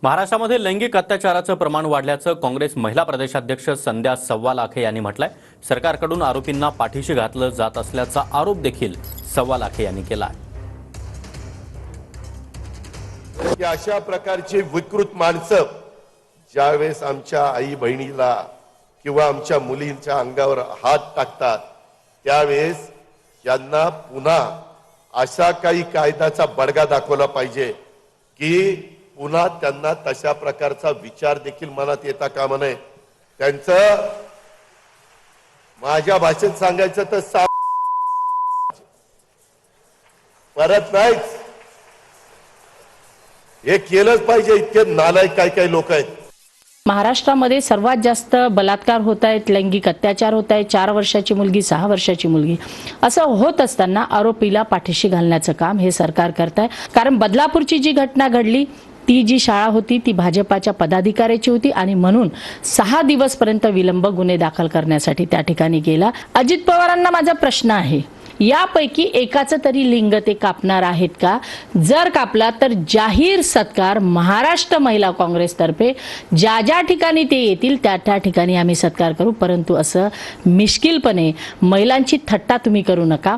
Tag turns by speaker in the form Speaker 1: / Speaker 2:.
Speaker 1: महाराष्ट्रामध्ये लैंगिक अत्याचाराचं प्रमाण वाढल्याचं काँग्रेस महिला प्रदेशाध्यक्ष संध्या सव्वालाखे यांनी म्हटलंय। सरकारकडून आरोपींना पाठीशी घातलं जात असल्याचा आरोप देखील सव्वालाखे यांनी केला आहे।
Speaker 2: अशा प्रकारचे विकृत माणसं ज्यावेळेस आमच्या आई बहिणीला किंवा आमच्या मुलींच्या अंगावर हात टाकतात त्यावेळेस यांना पुन्हा अशा काही कायद्याचा बडगा दाखवला पाहिजे की पुन्हा त्यांना तशा प्रकारचा विचार देखील मनात येता कामा नये। त्यांचं माझ्या भाषेत सांगायचं तर परत नाहीच, हे केलंच पाहिजे। इतके नालायक काही लोक आहेत।
Speaker 3: महाराष्ट्रामध्ये सर्वात जास्त बलात्कार होत आहेत, लैंगिक अत्याचार होत आहे। 4 वर्षाची मुलगी, 6 वर्षाची मुलगी, असं होत असताना आरोपीला पाठीशी घालण्याचं काम हे सरकार करत आहे। कारण बदलापूरची जी घटना घडली ती जी शाळा होती ती भाजपाच्या पदाधिकाऱ्याची होती आणि म्हणून 6 दिवसपर्यंत विलंब गुन्हे दाखल करण्यासाठी त्या ठिकाणी गेला। अजित पवारांना माझा प्रश्न आहे, यापैकी एकाचं तरी लिंग ते कापणार आहेत का? जर कापला तर जाहीर सत्कार महाराष्ट्र महिला काँग्रेसतर्फे ज्या ज्या ठिकाणी ते येतील त्या त्या ठिकाणी आम्ही सत्कार करू, परंतु असं मिश्किलपणे महिलांची थट्टा तुम्ही करू नका।